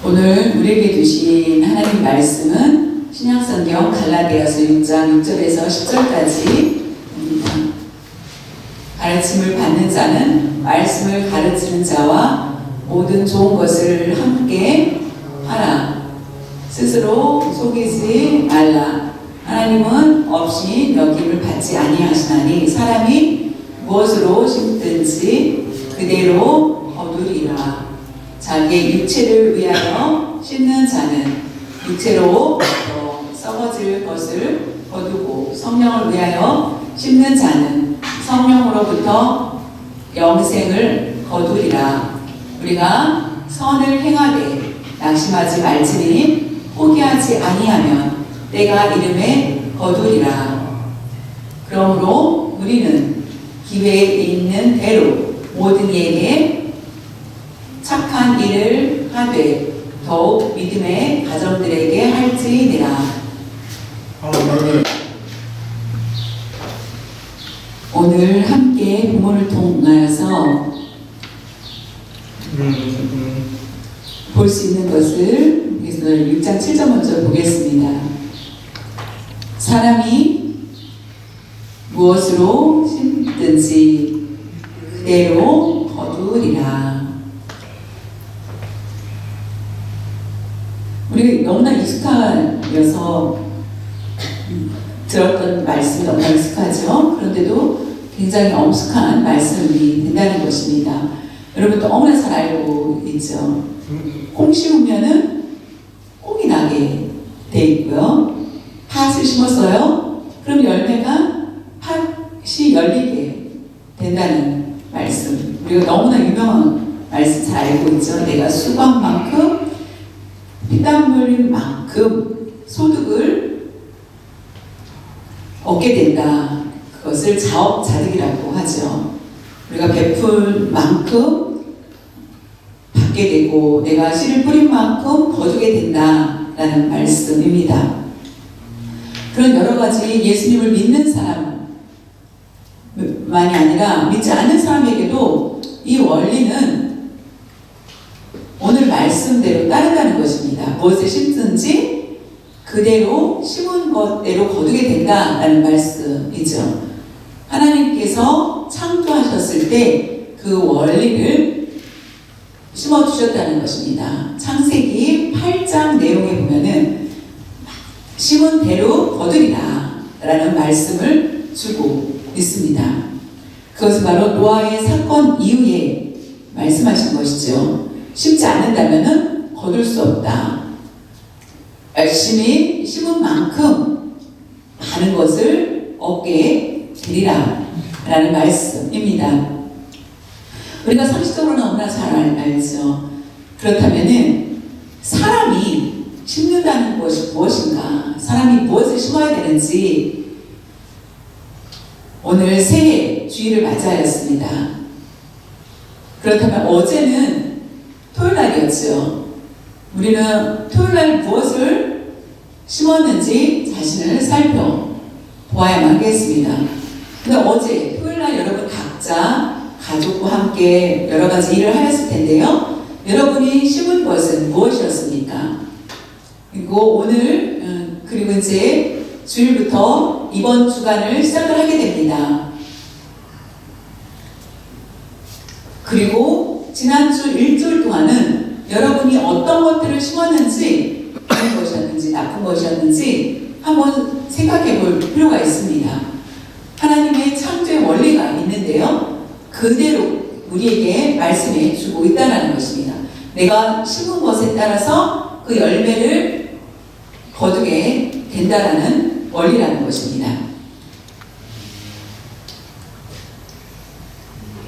오늘 우리에게 주신 하나님 말씀은 신약성경 갈라디아서 6장 6절에서 10절까지입니다. 가르침을 받는 자는 말씀을 가르치는 자와 모든 좋은 것을 함께 하라. 스스로 속이지 말라. 하나님은 없이 여김을 받지 아니하시나니 사람이 무엇으로 심든지 그대로 거두리라. 자기의 육체를 위하여 심는 자는 육체로 썩어질 것을 거두고 성령을 위하여 심는 자는 성령으로부터 영생을 거두리라. 우리가 선을 행하되 낙심하지 말지니 포기하지 아니하면 때가 이름에 거두리라. 그러므로 우리는 기회에 있는 대로 모든 이에게 착한 일을 하되 더욱 믿음의 가정들에게 할지니라. 오늘 함께 부모를 통하여서 볼 수 있는 것을 6장 7절 먼저 보겠습니다. 사람이 무엇으로 심든지 그대로 거두리라. 우리 너무나 익숙하여서 들었던 말씀이 너무나 익숙하죠. 그런데도 굉장히 엄숙한 말씀이 된다는 것입니다. 여러분 너무나 잘 알고 있죠. 콩 심으면은 콩이 나게 돼 있고요. 팥을 심었어요. 그럼 열매가 팥이 열리게 된다는 말씀. 우리가 너무나 유명한 말씀 잘 알고 있죠. 내가 수고한 만큼 피땀 흘린 만큼 소득을 얻게 된다. 그것을 자업자득이라고 하죠. 우리가 베풀 만큼 받게 되고 내가 씨를 뿌린 만큼 거두게 된다라는 말씀입니다. 그런 여러 가지 예수님을 믿는 사람만이 아니라 믿지 않는 사람에게도 이 원리는 오늘 말씀대로 따른다는 것입니다. 무엇을 심든지 그대로 심은 것대로 거두게 된다라는 말씀이죠. 하나님께서 창조하셨을 때 그 원리를 심어주셨다는 것입니다. 창세기 8장 내용에 보면은 심은 대로 거두리라 라는 말씀을 주고 있습니다. 그것은 바로 노아의 사건 이후에 말씀하신 것이죠. 심지 않는다면은 거둘 수 없다. 열심히 심은 만큼 많은 것을 얻게 되리라 라는 말씀입니다. 우리가 상식적으로 너무나 잘 알죠. 그렇다면은 사람이 심는다는 것이 무엇인가? 사람이 무엇을 심어야 되는지 오늘 새해 주일을 맞이하였습니다. 그렇다면 어제는 토요일날이었죠. 우리는 토요일날 무엇을 심었는지 자신을 살펴보아야만 하겠습니다. 근데 어제 토요일날 여러분 각자 가족과 함께 여러 가지 일을 하였을 텐데요. 여러분이 심은 것은 무엇이었습니까? 그리고 오늘 그리고 이제 주일부터 이번 주간을 시작을 하게 됩니다. 그리고 지난주 일주일 동안은 여러분이 어떤 것들을 심었는지 좋은 것이었는지 나쁜 것이었는지 한번 생각해 볼 필요가 있습니다. 하나님의 창조의 원리가 있는데요. 그대로 우리에게 말씀해 주고 있다는 것입니다. 내가 심은 것에 따라서 그 열매를 거두게 된다라는 원리라는 것입니다.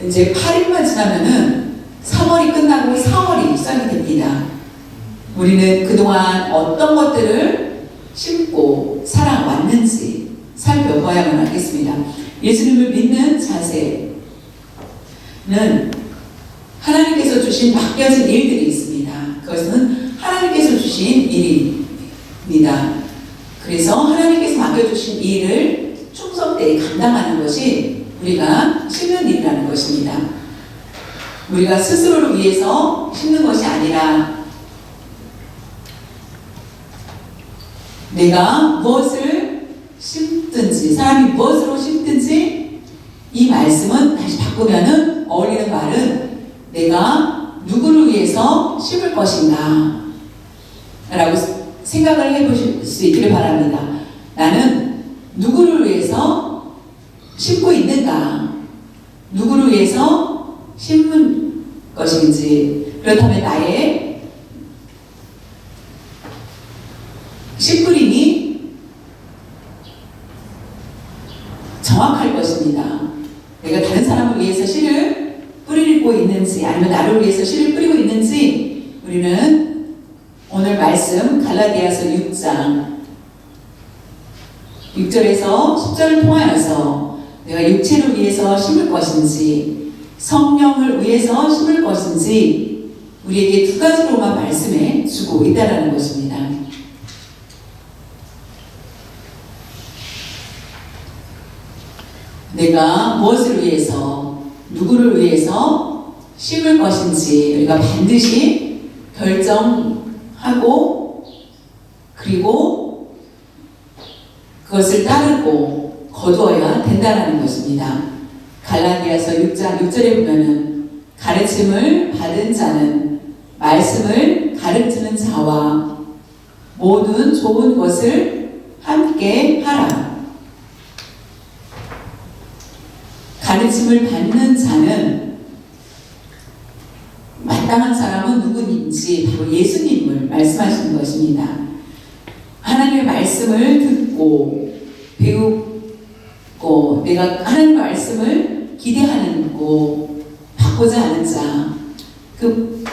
이제 8일만 지나면은 3월이 끝나고 4월이 시작이 됩니다. 우리는 그동안 어떤 것들을 심고 살아왔는지 살펴봐야만 하겠습니다. 예수님을 믿는 자세는 하나님께서 주신 맡겨진 일들이 있습니다. 그것은 하나님께서 주신 일입니다. 그래서 하나님께서 맡겨주신 일을 충성되이 감당하는 것이 우리가 심는 일이라는 것입니다. 우리가 스스로를 위해서 심는 것이 아니라 내가 무엇을 심든지, 사람이 무엇으로 심든지, 이 말씀은 다시 바꾸면은 어울리는 말은 내가 누구를 위해서 심을 것인가 라고 생각을 해보실 수 있기를 바랍니다. 나는 누구를 위해서 심고 있는가? 누구를 위해서 심은 것인지, 그렇다면 나의 씨뿌림이 정확할 것입니다. 내가 다른 사람을 위해서 씨를 뿌리고 있는지, 아니면 나를 위해서 씨를 뿌리고 있는지, 우리는 오늘 말씀 갈라디아서 6장 6절에서 10절을 통하여서 내가 육체를 위해서 심을 것인지 성령을 위해서 심을 것인지 우리에게 두 가지로만 말씀해 주고 있다는 것입니다. 내가 무엇을 위해서, 누구를 위해서 심을 것인지 우리가 반드시 결정하고, 그리고 그것을 따르고 거두어야 된다는 것입니다. 갈라디아서 6장 6절에 보면은 가르침을 받은 자는 말씀을 가르치는 자와 모든 좋은 것을 함께 하라. 가르침을 받는 자는, 마땅한 사람은 누구인지 바로 예수님을 말씀하시는 것입니다. 하나님의 말씀을 듣고 배우고 내가 하나님의 말씀을 기대하는 고 받고자 하는 자, 그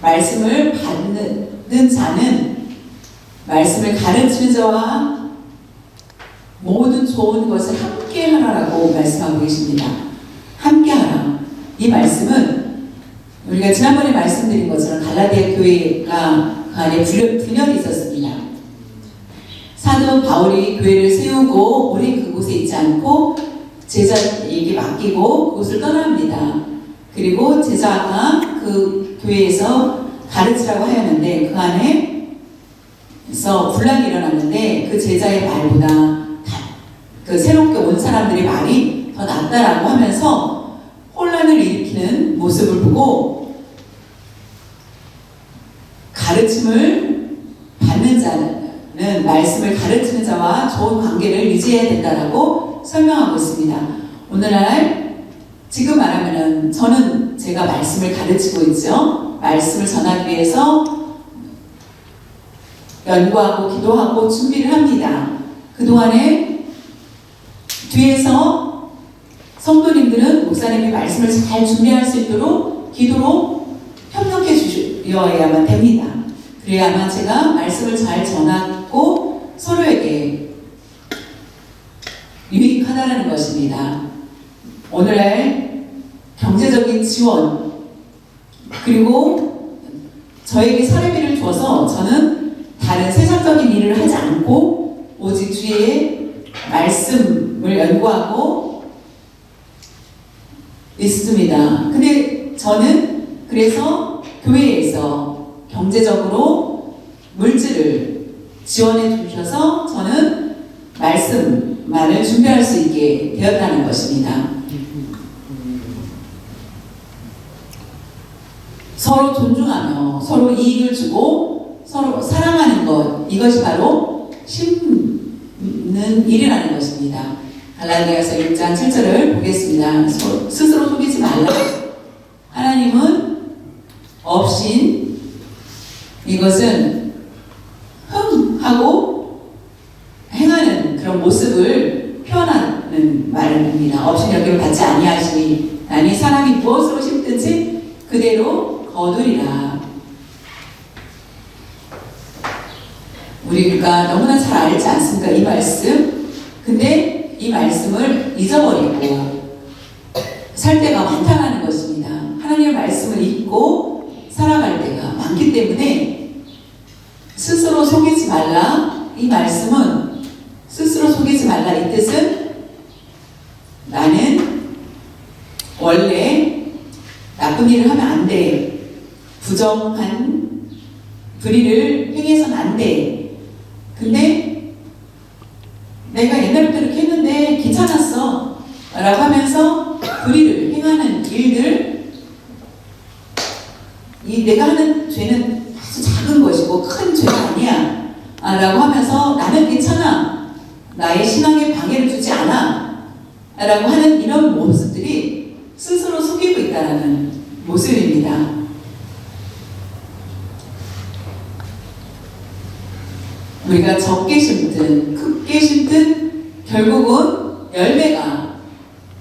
말씀을 받는 자는 말씀을 가르치는 자와 모든 좋은 것을 함께 하라라고 말씀하고 계십니다. 함께 하라. 이 말씀은 우리가 지난번에 말씀드린 것처럼 갈라디아 교회가 그 안에 분열이 있었습니다. 사도 바울이 교회를 세우고 오래 그곳에 있지 않고 제자에게 맡기고 그곳을 떠납니다. 그리고 제자가 그 교회에서 가르치라고 하였는데 그 안에서 분란이 일어났는데 그 제자의 말보다 그 새롭게 온 사람들의 말이 더 낫다라고 하면서 혼란을 일으키는 모습을 보고 가르침을 받는 자는 말씀을 가르치는 자와 좋은 관계를 유지해야 된다라고 설명하고 있습니다. 오늘날 지금 말하면은 저는 제가 말씀을 가르치고 있죠. 말씀을 전하기 위해서 연구하고 기도하고 준비를 합니다. 그동안에 뒤에서 성도님들은 목사님이 말씀을 잘 준비할 수 있도록 기도로 협력해 주셔야만 됩니다. 그래야만 제가 말씀을 잘 전하고 서로에게 유익하다는 것입니다. 오늘날 경제적인 지원 그리고 저에게 사례비를 줘서 저는 다른 세상적인 일을 하지 않고 오직 주의 말씀을 연구하고 있습니다. 근데 저는 그래서 교회에서 경제적으로 물질을 지원해 주셔서 저는 말씀만을 준비할 수 있게 되었다는 것입니다. 서로 존중하며 서로 이익을 주고 서로 사랑하는 것, 이것이 바로 심는 일이라는 것입니다. 갈라디아서 6장 7절을 보겠습니다. 스스로 속이지 말라. 하나님은 없인 이것은 흥하고 행하는 그런 모습을 표현하는 말입니다. 없인 여기를 받지 아니하시니 아니 사람이 무엇으로 심든지 그대로 거두리라. 우리가 너무나 잘 알지 않습니까? 이 말씀. 근데 이 말씀을 잊어버리고 살 때가 많다는 것입니다. 하나님의 말씀을 잊고 살아갈 때가 많기 때문에 스스로 속이지 말라. 이 말씀은 스스로 속이지 말라. 이 뜻은 나는 원래 나쁜 일을 하면 안 돼. 부정한 불의를 행해서는 안 돼. 근데 내가 옛날부터 이렇게 했는데 귀찮았어 라고 하면서 불의를 행하는 일들, 내가 하는 죄는 아주 작은 것이고 큰 죄가 아니야 라고 하면서 나는 괜찮아, 나의 신앙에 방해를 주지 않아 라고 하는 이런 모습들이 스스로 속이고 있다는 모습입니다. 우리가 적게 심든 크게 심든 결국은 열매가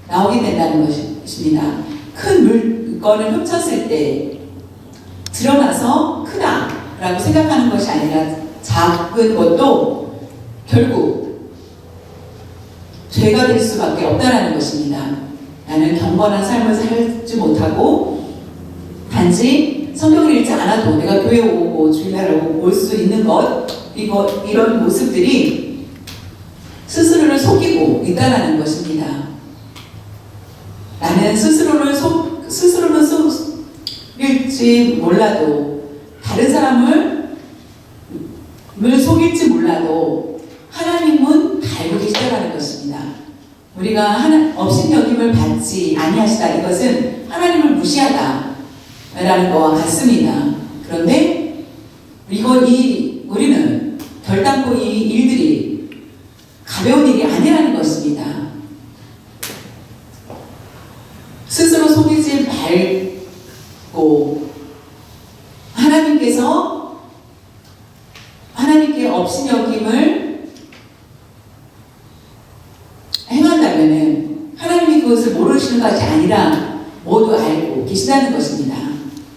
나오게 된다는 것입니다. 큰 물건을 훔쳤을 때 드러나서 크다라고 생각하는 것이 아니라 작은 것도 결국 죄가 될 수밖에 없다는 것입니다. 나는 경건한 삶을 살지 못하고 단지 성경을 읽지 않아도 내가 교회 오고 주일날 올 수 있는 것, 이런 모습들이 스스로를 속이고 있다는 것입니다. 나는 스스로는 속일지 몰라도, 다른 사람을 속일지 몰라도 하나님은 다 알고 계시다는 것입니다. 우리가 업신여김을 받지 아니하시다, 이것은 하나님을 무시하다 라는 것과 같습니다. 그런데 우리는 결단코 이 일들이 가벼운 일이 아니라는 것입니다. 스스로 속이지 말고 하나님께 업신여김을 행한다면은 하나님이 그것을 모르시는 것이 아니라 모두 알고 계시다는 것입니다.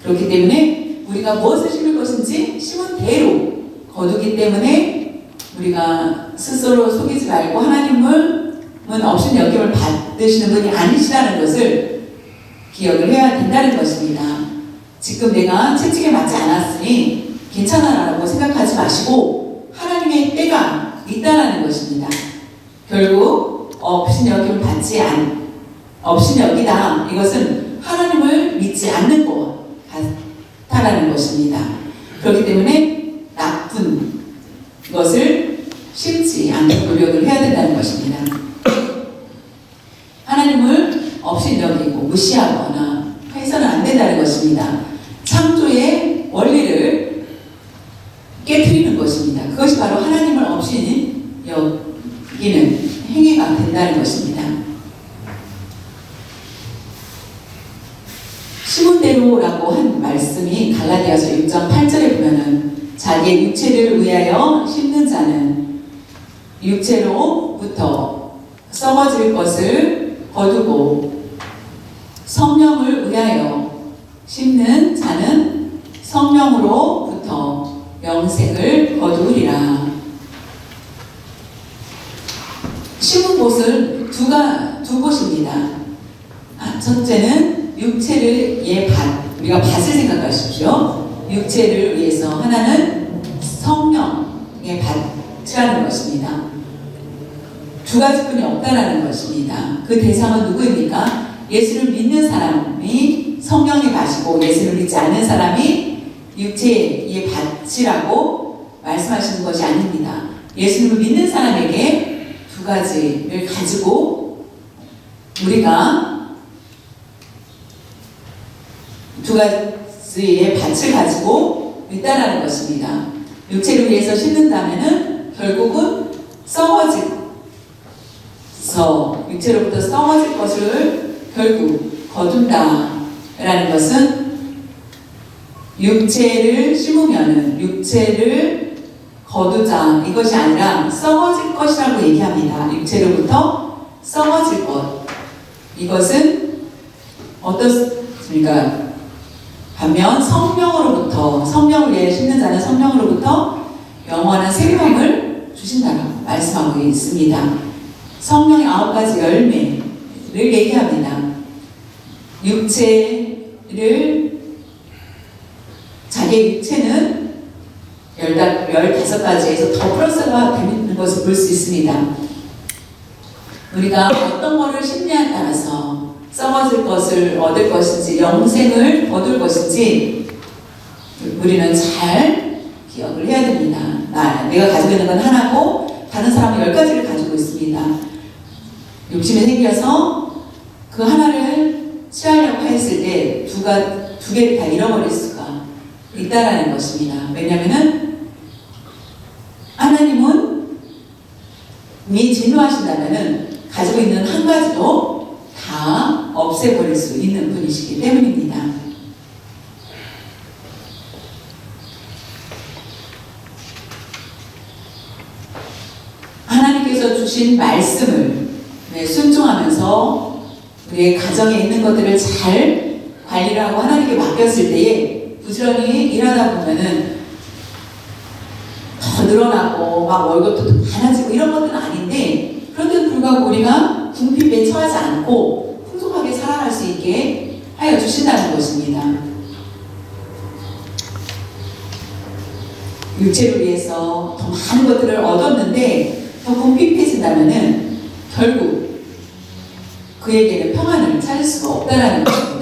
그렇기 때문에 우리가 무엇을 심을 것인지 심은 대로 거두기 때문에 우리가 스스로 속이지 말고 하나님은 업신여김을 받으시는 분이 아니시라는 것을 기억을 해야 된다는 것입니다. 지금 내가 채찍에 맞지 않았으니 괜찮아라고 생각하지 마시고 하나님의 때가 있다는 것입니다. 결국 업신여김을 받지 업신여기다, 이것은 하나님을 믿지 않는 것 같다는 것입니다. 그렇기 때문에 나쁜 것을 심지 않는 노력을 해야 된다는 것입니다. 하나님을 업신여기고 무시하거나 해서는 안 된다는 것입니다. 창조의 원리를 깨트리는 것입니다. 그것이 바로 하나님을 업신여기는 행위가 된다는 것입니다. 심은 대로라고 한 말씀이 갈라디아서 6장 8절에 보면은 자기의 육체를 위하여 심는 자는 육체로부터 썩어질 것을 거두고 성령을 위하여 심는 자는 성령으로부터 영생을 거두리라. 심은 곳은 두 곳입니다. 첫째는 육체를 우리가 밭을 생각하십시오. 육체를 위해서, 하나는 성령의 밭이라는 것입니다. 두 가지뿐이 없다라는 것입니다. 그 대상은 누구입니까? 예수를 믿는 사람이 성령의 밭이고 예수를 믿지 않는 사람이 육체의 밭이라고 말씀하시는 것이 아닙니다. 예수님을 믿는 사람에게 두 가지를 가지고 우리가 두 가지의 밭을 가지고 있다라는 것입니다. 육체를 위해서 심는다면은 결국은 육체로부터 썩어질 것을 결국 거둔다라는 것은, 육체를 심으면은 육체를 거두자, 이것이 아니라 썩어질 것이라고 얘기합니다. 육체로부터 썩어질 것, 이것은 어떻습니까? 반면 성령을 위해 심는 자는 성령으로부터 영원한 생명을 주신다라고 말씀하고 있습니다. 성령의 9가지 열매를 얘기합니다. 자기의 육체는 15가지에서 더 플러스가 되는 것을 볼 수 있습니다. 우리가 어떤 것을 심냐에 따라서 썩어질 것을 얻을 것인지 영생을 거둘 것인지 우리는 잘 기억을 해야 됩니다. 내가 가지고 있는 건 하나고 다른 사람은 10가지를 가지고 있습니다. 욕심이 생겨서 그 하나를 취하려고 했을 때 두 개를 다 잃어버릴 수가 있다라는 것입니다. 왜냐하면은 하나님은 진노하신다면은 가지고 있는 한 가지도 다 없애버릴 수 있는 분이시기 때문입니다. 하나님께서 주신 말씀을 순종하면서 우리의 가정에 있는 것들을 잘 관리를 하고 하나님께 맡겼을 때에 부지런히 일하다 보면은 더 늘어나고 막 월급도 많아지고 이런 것들은 아닌데, 그런데도 불구하고 우리가 궁핍에 처하지 않고 풍족하게 살아갈 수 있게 하여 주신다는 것입니다. 육체를 위해서 더 많은 것들을 얻었는데 더 궁핍해진다면은 결국 그에게는 평안을 찾을 수가 없다는 것입니다.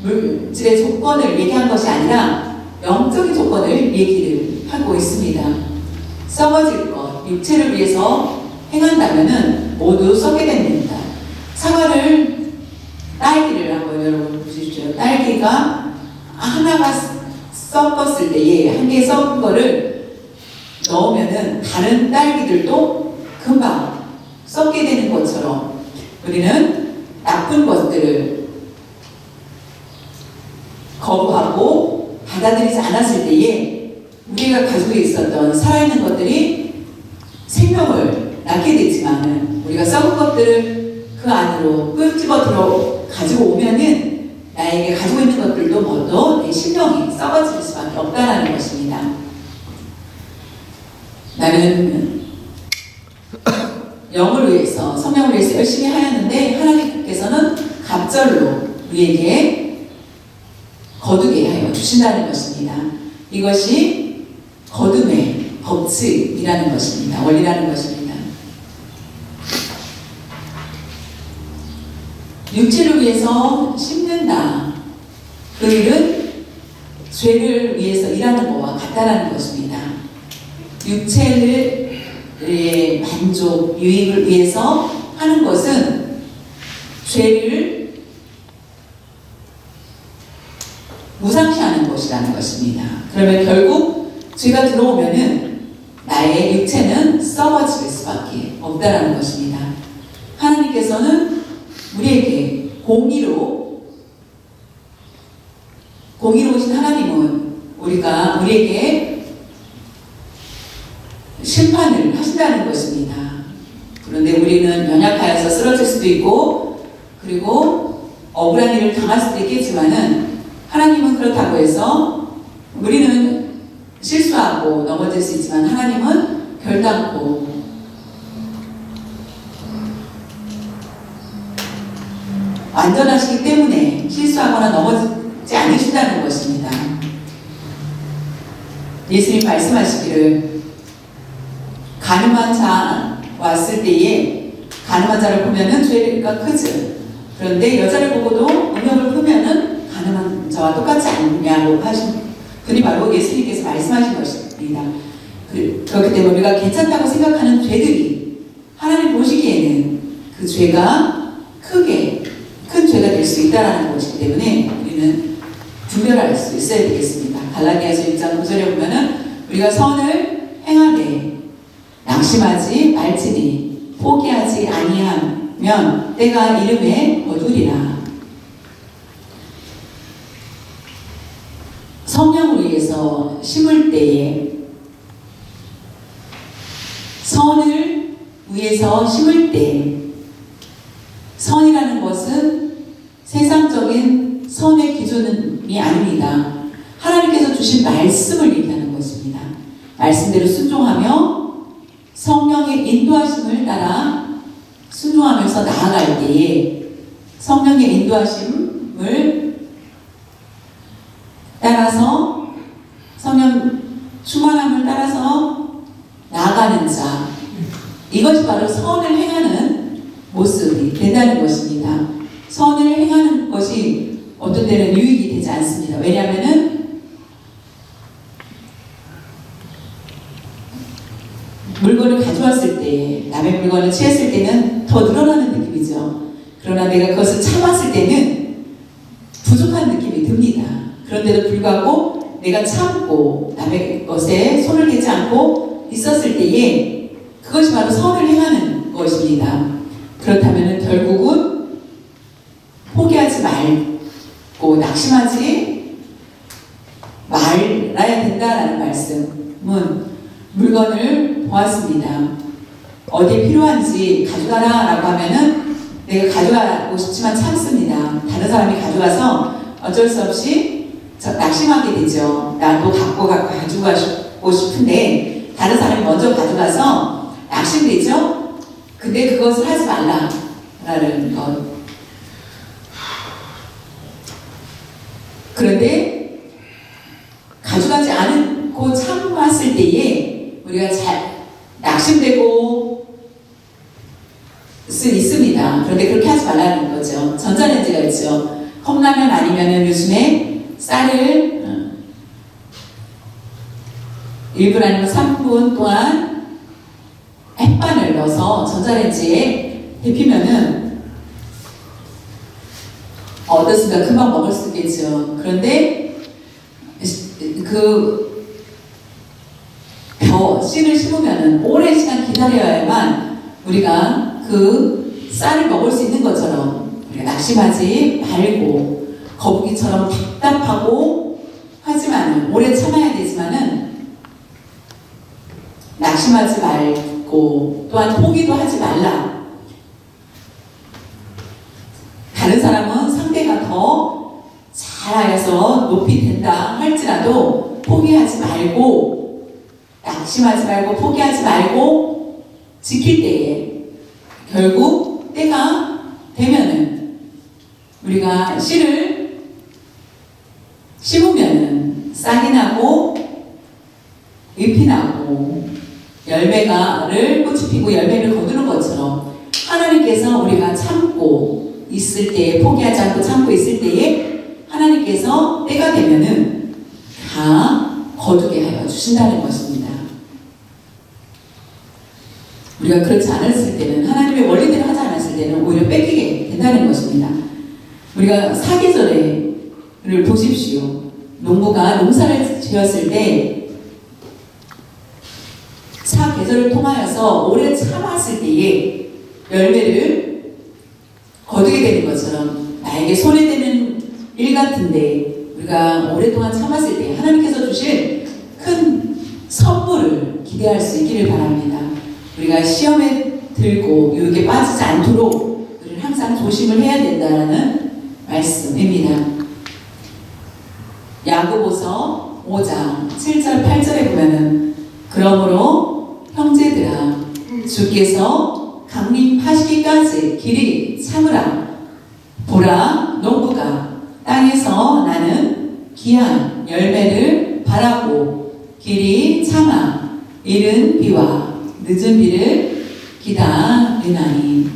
물질의 조건을 얘기한 것이 아니라 영적인 조건을 얘기를 하고 있습니다. 썩어질 것, 육체를 위해서 행한다면은 모두 썩게 됩니다. 사과를, 딸기를 한번 여러분 보십시오. 딸기가 하나가 썩었을 때에 한 개 썩은 거를 넣으면은 다른 딸기들도 금방 썩게 되는 것처럼 우리는 나쁜 것들을 거부하고 받아들이지 않았을 때에 우리가 가지고 있었던 살아있는 것들이 생명을 낳게 되지만은 우리가 썩은 것들을 그 안으로 끄집어 들어 가지고 오면은 나에게 가지고 있는 것들도 모두 내 심령이 썩어질 수밖에 없다라는 것입니다. 나는 영을 위해서, 성령을 위해서 열심히 하였는데 하나님께서는 갑절로 우리에게 거두게 하여 주신다는 것입니다. 이것이 거둠의 법칙이라는 것입니다. 원리라는 것입니다. 육체를 위해서 심는다. 그 일은 죄를 위해서 일하는 것과 같다라는 것입니다. 육체의 만족, 유익을 위해서 하는 것은 죄를 무상시하는 것이라는 것입니다. 그러면 결국 죄가 들어오면은 나의 육체는 썩어질 수밖에 없다라는 것입니다. 하나님께서는 우리에게 공의로우신 하나님은 우리에게 심판을 하신다는 것입니다. 그런데 우리는 연약하여서 쓰러질 수도 있고, 그리고 억울한 일을 당할 수도 있겠지만은 하나님은 그렇다고 해서 우리는 실수하고 넘어질 수 있지만 하나님은 결단코 완전하시기 때문에 실수하거나 넘어지지 않으신다는 것입니다. 예수님 말씀하시기를 가늠한 자 왔을 때에 가늠한 자를 보면은 죄가 크지, 그런데 여자를 보고도 음욕을 품으면은 가늠한 자와 똑같지 않냐고 하신 분이 바로 예수님께서 말씀하신 것입니다. 그렇기 때문에 우리가 괜찮다고 생각하는 죄들이 하나님 보시기에는 그 죄가 큰 죄가 될 수 있다는 것이기 때문에 우리는 분별할 수 있어야 되겠습니다. 갈라디아서 1장 9절에 보면은 우리가 선을 행하되 낙심하지 말지니 포기하지 아니하면 때가 이름에 거두리라. 성령을 위해서 심을 때에, 선을 위해서 심을 때, 선이라는 것은 세상적인 선의 기준이 아닙니다. 하나님께서 주신 말씀을 얘기하는 것입니다. 말씀대로 순종하며 성령의 인도하심을 따라 순종하면서 나아갈 때에 성령의 인도하심을 따라서, 성령 충만함을 따라서 나아가는 자, 이것이 바로 선을 행하는 모습이 된다는 것입니다. 선을 행하는 것이 어떤 때는 유익이 되지 않습니다. 왜냐하면은 물건을 가져왔을 때, 남의 물건을 취했을 때는 더 늘어나는 느낌이죠. 그러나 내가 그것을 참았을 때는 부족한 느낌이 듭니다. 그런데도 불구하고 내가 참고 남의 것에 손을 대지 않고 있었을 때에 그것이 바로 선을 행하는 것입니다. 그렇다면 결국은 포기하지 말고 낙심하지 말아야 된다라는 말씀은 물건을 보았습니다. 어디에 필요한지 가져가라 라고 하면은 내가 가져가고 싶지만 참습니다. 다른 사람이 가져가서 어쩔 수 없이 낙심하게 되죠. 나도 가지고 싶은데 다른 사람이 먼저 가져가서 낙심되죠. 근데 그것을 하지 말라라는 것. 그런데 가져가지 않고 참았을 때에 우리가 잘 낙심되고 있습니다. 그런데 그렇게 하지 말라는 거죠. 전자레인지가 있죠. 컵라면 아니면 요즘에 쌀을 1분 아니면 3분 동안 햇반을 넣어서 전자레인지에 데피면은 어떻습니까? 금방 먹을 수 있겠죠. 그런데 씨를 심으면은 오랜 시간 기다려야만 우리가 그 쌀을 먹을 수 있는 것처럼 우리가 낙심하지 말고 거북이처럼 답답하고 하지만 오래 참아야 되지만은 낙심하지 말고 또한 포기도 하지 말라. 다른 사람은 상대가 더 잘해서 높이 된다 할지라도 포기하지 말고 낙심하지 말고 포기하지 말고 지킬 때에 결국 때가 되면은 우리가 씨를 심으면은 싹이 나고 잎이 나고 열매가를 꽃이 피고 열매를 거두는 것처럼 하나님께서 우리가 참고 있을 때에 포기하지 않고 참고 있을 때에 하나님께서 때가 되면은 다 거두게 하여 주신다는 것입니다. 우리가 그렇지 않았을 때는 하나님의 원리대로 하지 않았을 때는 오히려 뺏기게 된다는 것입니다. 우리가 사계절을 보십시오. 농부가 농사를 지었을 때 사계절을 통하여서 오래 참았을 때에 열매를 거두게 되는 것처럼 나에게 손해되는 일 같은데 우리가 오랫동안 참았을 때 하나님께서 주실 큰 선물을 기대할 수 있기를 바랍니다. 우리가 시험에 들고 유혹에 빠지지 않도록 우리는 항상 조심을 해야 된다는 말씀입니다. 야고보서 5장 7절 8절에 보면은 그러므로 형제들아 주께서 강림하시기까지 길이 참으라. 보라 농부가 땅에서 나는 귀한 열매를 바라고 길이 참아 이른 비와 늦은 비를 기다리나니.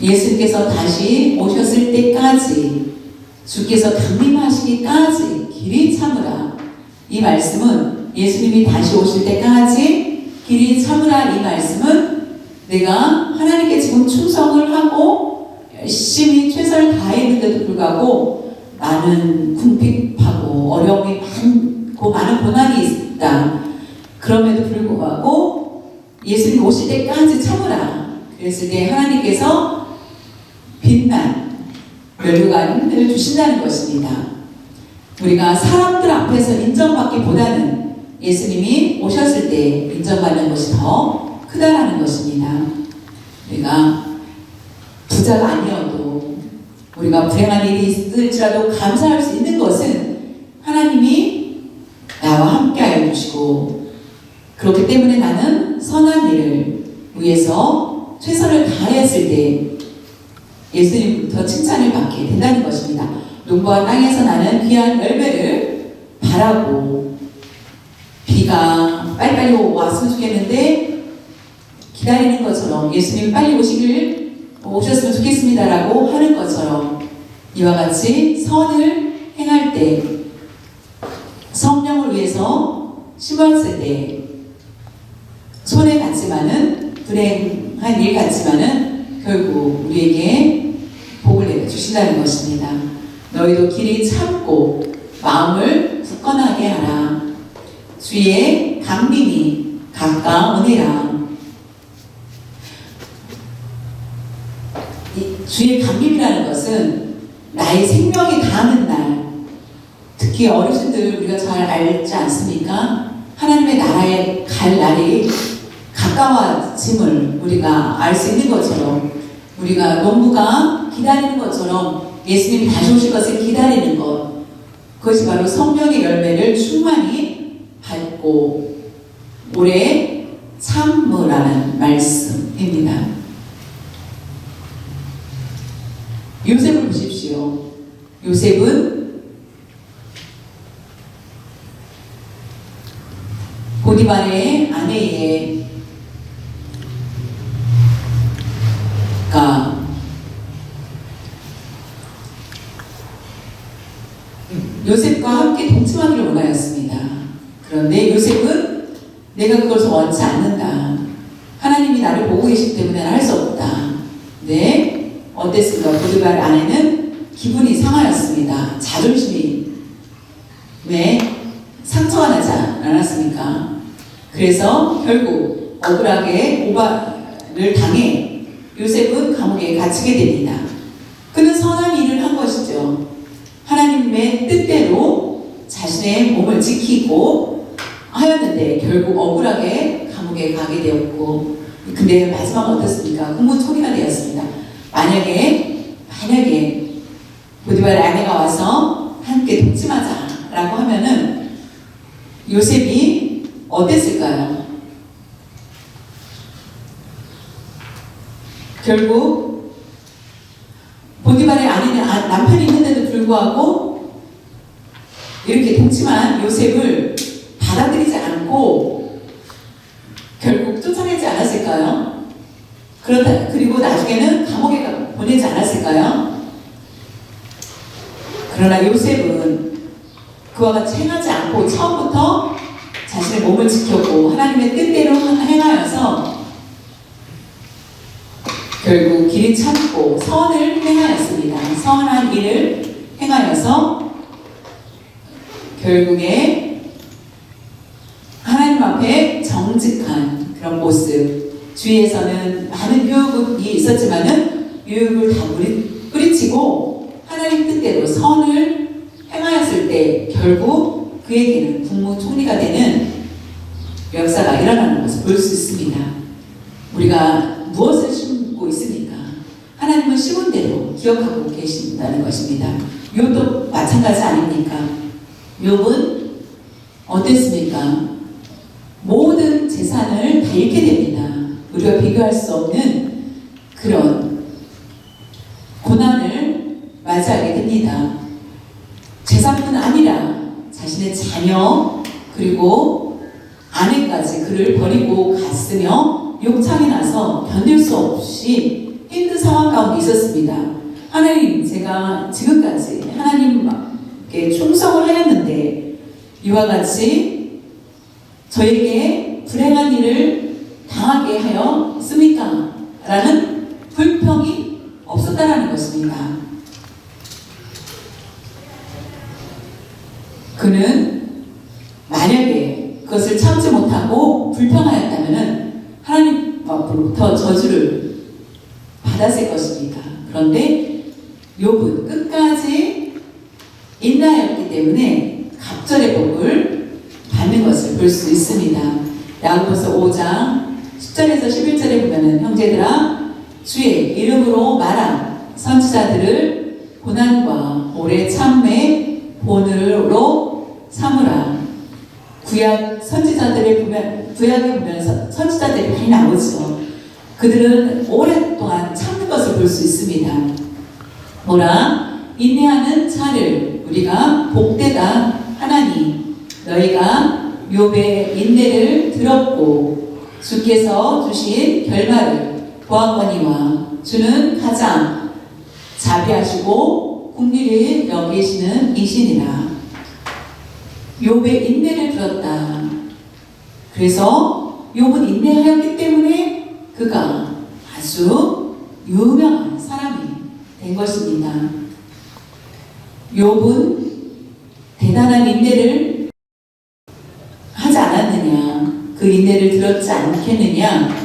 예수님께서 다시 오셨을 때까지 주께서 강림하시기까지 길이 참으라. 이 말씀은 예수님이 다시 오실 때까지 길이 참으라. 이 말씀은 내가 하나님께 지금 충성을 하고 열심히 최선을 다했는데도 불구하고 많은 궁핍하고 어려움이 많고 많은 고난이 있다. 그럼에도 불구하고 예수님 오실 때까지 참으라. 그랬을 때 하나님께서 빛난 면류관을 주신다는 것입니다. 우리가 사람들 앞에서 인정받기보다는 예수님이 오셨을 때 인정받는 것이 더 크다라는 것입니다. 우리가 부자가 아니어도 우리가 불행한 일이 있을지라도 감사할 수 있는 것은 하나님이 나와 함께하여 주시고 그렇기 때문에 나는 선한 일을 위해서 최선을 다했을 때 예수님부터 칭찬을 받게 된다는 것입니다. 농부와 땅에서 나는 귀한 열매를 바라고 비가 빨리빨리 왔으면 좋겠는데 기다리는 것처럼 예수님 빨리 오셨으면 좋겠습니다라고 하는 것처럼 이와 같이 선을 행할 때 성령을 위해 위해서 심었을 때 손해 갔지만은 불행한 일 같지만은 결국 우리에게 복을 내려 주신다는 것입니다. 너희도 길이 참고 마음을 굳건하게 하라. 주의 강림이 가까우니라. 주의 강림이라는 것은 나의 생명이 다하는 날, 특히 어르신들 우리가 잘 알지 않습니까? 하나님의 나라에 갈 날이 가까워짐을 우리가 알 수 있는 것처럼, 우리가 농부가 기다리는 것처럼 예수님이 다시 오실 것을 기다리는 것, 그것이 바로 성령의 열매를 충만히 받고 오래 참으라는 말씀입니다. 요셉을 보십시오. 요셉은 보디발의 아내가 요셉과 함께 동침하기를 원하였습니다. 그런데 요셉은 내가 그것을 원치 않는다. 하나님이 나를 보고 계시기 때문에 할 수 없다. 네, 어땠습니까? 보디발의 아내는 기분이 상하였습니다. 자존심이 상처가 나지 않았습니까? 그래서 결국 억울하게 고발을 당해 요셉은 감옥에 갇히게 됩니다. 그는 선한 일을 한 것이죠. 하나님의 뜻대로 자신의 몸을 지키고 하였는데 결국 억울하게 감옥에 가게 되었고, 근데 마지막은 어떻습니까? 국무총리가 되었습니다. 만약에 보디발의 아내가 와서 함께 동침하자라고 하면은 요셉이 어땠을까요? 결국 보디발의 아내는 남편이 있는데도 불구하고 이렇게 동침한 요셉을 받아들이지 않고 결국 쫓아내지 않았을까요? 그리고 나중에는 감옥에 보내지 않았을까요? 그러나 요셉은 그와 같이 행하지 않고 처음부터 자신의 몸을 지켰고 하나님의 뜻대로 행하여서 결국 길이 참고 선을 행하였습니다. 선한 일을 행하여서 결국에 하나님 앞에 정직한 그런 모습, 주위에서는 많은 유혹이 있었지만은 유혹을 다 뿌리치고 하나님 뜻대로 선을 행하였을 때 결국 그에게는 국무총리가 되는 역사가 일어나는 것을 볼 수 있습니다. 우리가 무엇을 심고 있습니까? 하나님은 심은 대로 기억하고 계신다는 것입니다. 욥도 마찬가지 아닙니까? 욥은 어땠습니까? 모든 재산을 다 잃게 됩니다. 우리가 비교할 수 없는 그런 고난을 맞이하게 됩니다. 재산뿐 아니라 자신의 자녀 그리고 아내까지 그를 버리고 갔으며 욕창이 나서 견딜 수 없이 힘든 상황 가운데 있었습니다. 하나님, 제가 지금까지 하나님께 충성을 하였는데 이와 같이 저에게 불행한 일을 당하게 하였습니까? 라는 불평이 없었다라는 것입니다. 그는 만약에 그것을 참지 못하고 불평하였다면 하나님 앞으로부터 저주를 받았을 것입니다. 그런데 욥은 끝까지 인내하였기 때문에 갑절의 복을 받는 것을 볼 수 있습니다. 야고보서 5장 10절에서 11절에 보면은 형제들아 주의 이름으로 말한 선지자들을 고난과 오래 참음의 본으로 삼으라. 구약에 보면 선지자들이 많이 나오죠. 그들은 오랫동안 참는 것을 볼 수 있습니다. 뭐라? 인내하는 자를 우리가 복되다 하나니 너희가 욥의 인내를 들었고 주께서 주신 결말을 보았거니와 주는 가장 자비하시고 긍휼히 여기시는 이시니라. 욥의 인내를 들었다. 그래서 욥은 인내하였기 때문에 그가 아주 유명한 사람이 된 것입니다. 욥은 대단한 인내를 하지 않았느냐, 그 인내를 들었지 않겠느냐.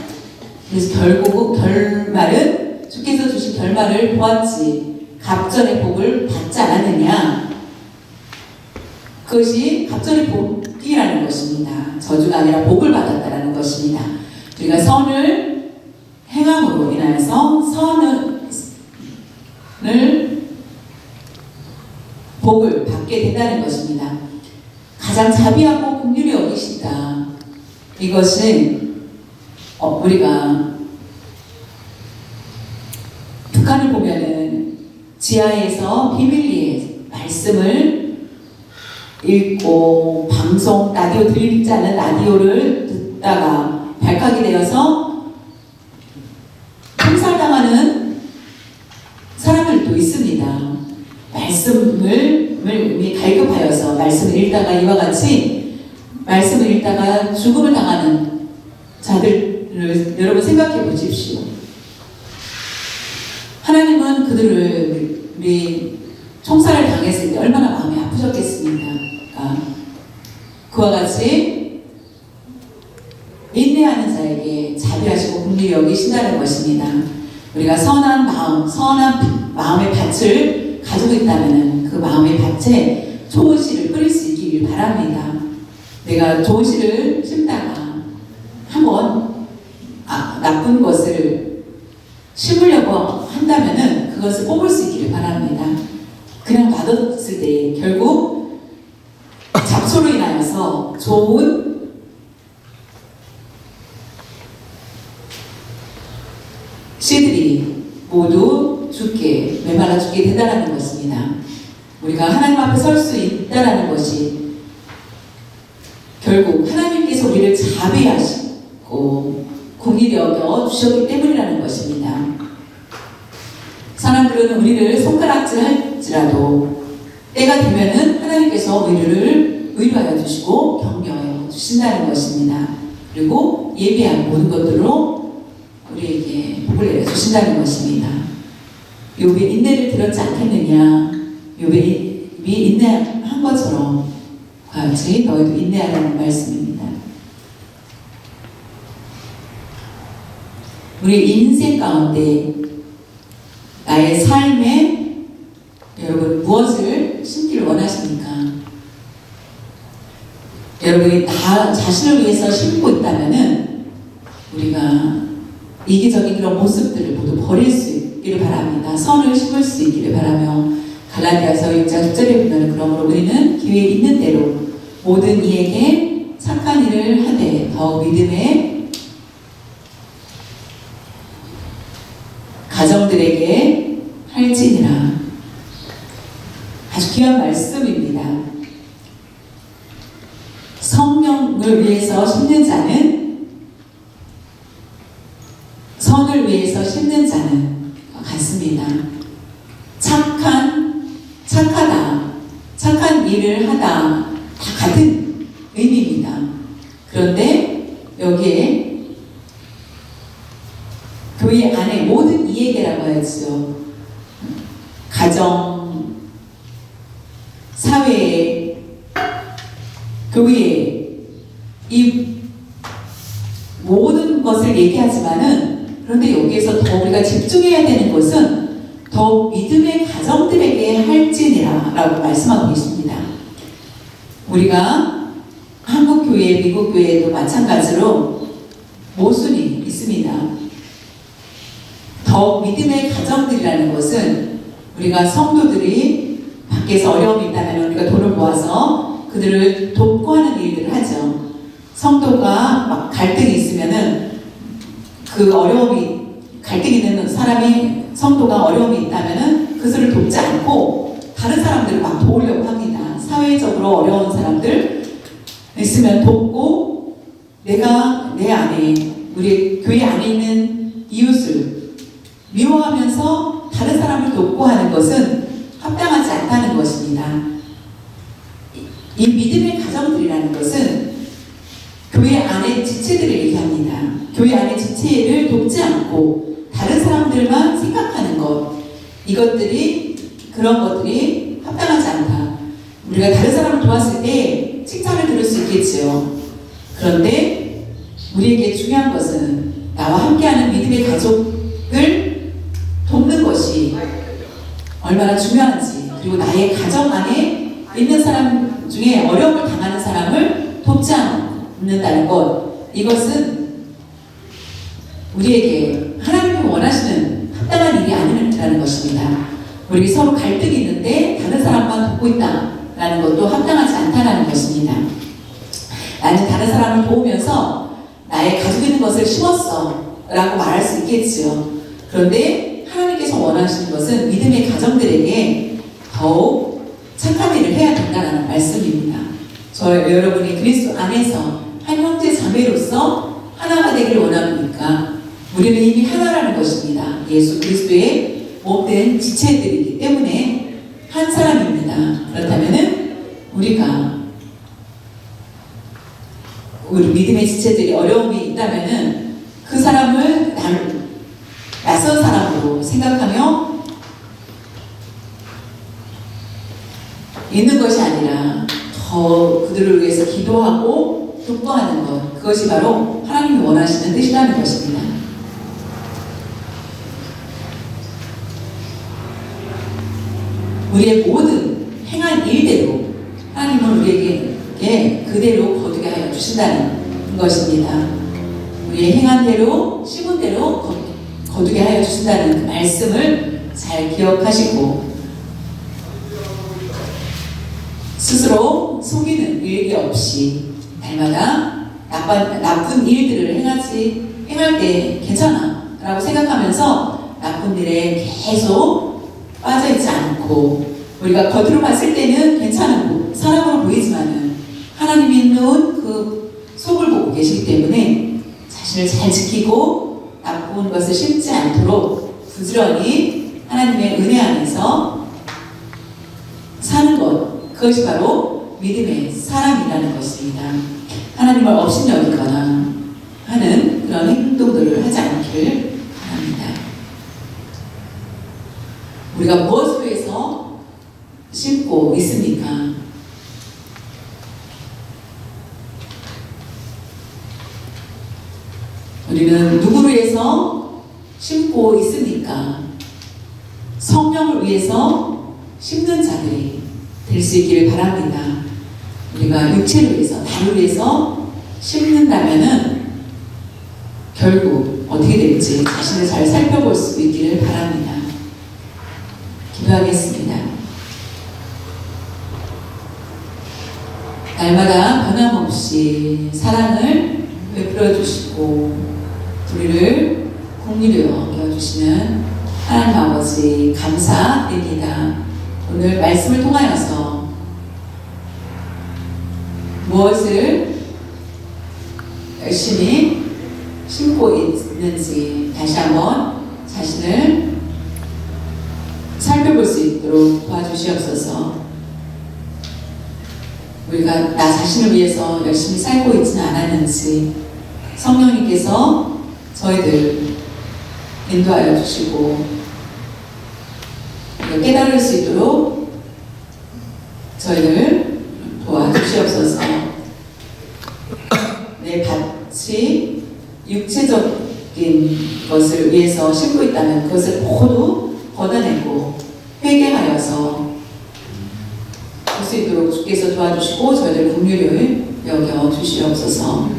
그래서 결국 결말은 주께서 주신 결말을 보았지. 갑절의 복을 받지 않았느냐. 그것이 갑절의 복이라는 것입니다. 저주가 아니라 복을 받았다라는 것입니다. 우리가 선을 행함으로 인하여서 복을 받게 된다는 것입니다. 가장 자비하고 긍휼히 여기시다. 이것은 우리가 북한을 보면은 지하에서 비밀리에 말씀을 읽고 방송, 라디오 들리지 않은 라디오를 듣다가 발칵이 되어서 참살당하는 사람들도 있습니다. 말씀을 갈급하여서 말씀을 읽다가 이와 같이 말씀을 읽다가 죽음을 당하는 자들을 여러분 생각해 보십시오. 하나님은 그들을 우리 총살을 당했을 때 얼마나 마음이 아프셨겠습니까? 그와 같이 인내하는 자에게 자비하시고 긍휼히 여기신다는 것입니다. 우리가 선한 마음의 밭을 가지고 있다면 그 마음의 밭에 좋은 씨를 뿌릴 수 있기를 바랍니다. 내가 좋은 씨를 심다가 한번 나쁜 것을 심으려고 한다면은 그것을 뽑을 수 있기를 바랍니다. 그냥 놔뒀을 때 결국 잡초로 인하여서 좋은 씨들이 모두 죽게, 메말라 죽게 된다는 것입니다. 우리가 하나님 앞에 설 수 있다는 것이 결국 하나님께서 우리를 자비하시고 긍휼히 여겨 주셨기 때문이라는 것입니다. 사람들은 우리를 손가락질 할지라도 때가 되면은 하나님께서 우리를 위로하여 주시고 격려하여 주신다는 것입니다. 그리고 예비한 모든 것들로 우리에게 복을 내려 주신다는 것입니다. 욥의 인내를 들었지 않겠느냐. 욥이 인내한 것처럼 같이 너희도 인내하라는 말씀입니다. 우리 인생 가운데 나의 삶에 여러분 무엇을 심기를 원하십니까? 여러분이 다 자신을 위해서 심고 있다면은 우리가 이기적인 그런 모습들을 모두 버릴 수 있기를 바랍니다. 선을 심을 수 있기를 바라며 갈라디아서 6장 10절에 보면 그러므로 우리는 기회 있는 대로 모든 이에게 착한 일을 하되 더 믿음의 가정들에게 할지니라. 아주 귀한 말씀입니다. 성령을 위해서 심는 자는 선을 위해서 심는 자는 같습니다. 착하다, 착한 일을 하다 다 같은 의미입니다. 그런데 여기에 교회 안에 모든 이에게라고 하죠. 가정, 사회에, 교회에 이 모든 것을 얘기하지만은 그런데 여기에서 더 우리가 집중해야 되는 것은 더 믿음의 가정들에게 할지니라 라고 말씀하고 계십니다. 우리가 한국 교회, 미국 교회도 마찬가지로 모순이 있습니다. 더 믿음의 가정들이라는 것은 우리가 성도들이 밖에서 어려움이 있다면 우리가 돈을 모아서 그들을 돕고 하는 일들을 하죠. 성도가 막 갈등이 있으면은 그 갈등이 있는 사람이 성도가 어려움이 있다면은 그들을 돕지 않고 다른 사람들을 막 도우려고 합니다. 사회적으로 어려운 사람들 있으면 돕고 내가 내 안에 우리 교회 안에 있는 이웃을 미워하면서 다른 사람을 돕고 하는 것은 합당하지 않다는 것입니다. 이 믿음의 가정 사람이라는 것은 교회 안의 지체들을 얘기합니다. 교회 안의 지체를 돕지 않고 다른 사람들만 생각하는 것, 그런 것들이 합당하지 않다. 우리가 다른 사람을 도왔을 때 칭찬을 들을 수 있겠지요. 그런데 우리에게 중요한 것은 나와 함께하는 믿음의 가족을 돕는 것이 얼마나 중요한지, 그리고 나의 가정 안에 있는 사람 중에 어려움을 당하는 사람을 돕지 않는다는 것, 이것은 우리에게 하나님이 원하시는 합당한 일이 아니라는 것입니다. 우리 서로 갈등이 있는데 다른 사람만 돕고 있다라는 것도 합당하지 않다는 것입니다. 나는 다른 사람을 도우면서 나의 가지고 있는 것을 심었어 라고 말할 수 있겠지요. 그런데 하나님께서 원하시는 것은 믿음의 가정들에게 더욱 착한 일을 해야 된다는 말씀입니다. 여러분이 그리스도 안에서 한 형제 자매로서 하나가 되기를 원합니까? 우리는 이미 하나라는 것입니다. 예수 그리스도의 몸된 지체들이기 때문에 한 사람입니다. 그렇다면은 우리 믿음의 지체들이 어려움이 있다면은 그 사람을 낯선 사람으로 생각하며 있는 것이 아니라 더 그들을 위해서 기도하고 독도하는 것, 그것이 바로 하나님이 원하시는 뜻이라는 것입니다. 우리의 모든 행한 일대로 하나님은 우리에게 그대로 거두게 하여 주신다는 것입니다. 우리의 행한 대로, 심은 대로 거두게 하여 주신다는 그 말씀을 잘 기억하시고 스스로 속이는 일이 없이 날마다 나쁜 일들을 행할 때 괜찮아 라고 생각하면서 나쁜 일에 계속 빠져있지 않고, 우리가 겉으로 봤을 때는 괜찮은 사람으로 보이지만은 하나님이 있는 그 속을 보고 계시기 때문에 자신을 잘 지키고 나쁜 것을 심지 않도록 부지런히 하나님의 은혜 안에서 사는 것, 그것이 바로 믿음의 사람이라는 것입니다. 하나님을 업신여기거나 하는 그런 행동들을 하지 않기를 바랍니다. 우리가 무엇을 위해서 심고 있습니까? 우리는 누구를 위해서 심고 있습니까? 성령을 위해서 심는 자들이 될 수 있기를 바랍니다. 우리가 육체를 위해서, 나를 위해서 심는다면은 결국 어떻게 될지 자신을 잘 살펴볼 수 있기를 바랍니다. 기도하겠습니다. 날마다 변함없이 사랑을 베풀어 주시고 우리를 긍휼히 여겨주시는 하나님 아버지 감사드립니다. 오늘 말씀을 통하여서 무엇을 열심히 심고 있는지 다시 한번 자신을 살펴볼 수 있도록 도와주시옵소서. 우리가 나 자신을 위해서 열심히 살고 있지는 않았는지 성령님께서 저희들 인도하여 주시고 깨달을 수 있도록 저희를 도와주시옵소서. 내 밭이 육체적인 것을 위해서 심고 있다면 그것을 모두 걷어내고 회개하여서 할 수 있도록 주께서 도와주시고 저희들 긍휼히 여겨 주시옵소서.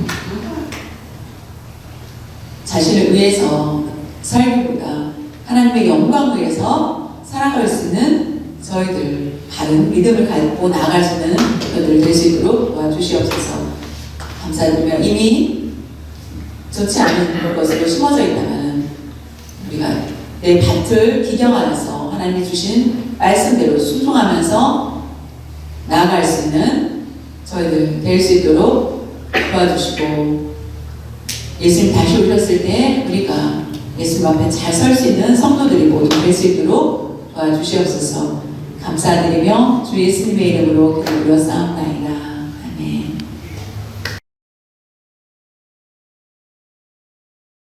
자신을 위해서 살기보다 하나님의 영광을 위해서 살아갈 수 있는 저희들 바른 믿음을 갖고 나아갈 수 있는 저희들 될 수 있도록 도와주시옵소서. 감사드리며 이미 좋지 않은 것으로 심어져 있다면 우리가 내 밭을 기경하여서 하나님이 주신 말씀대로 순종하면서 나아갈 수 있는 저희들 될 수 있도록 도와주시고, 예수님 다시 오셨을 때 우리가 예수님 앞에 잘 설 수 있는 성도들이 모두 될 수 있도록 도와주시옵소서. 감사드리며 주 예수님의 이름으로 기도드려 싸움나이다.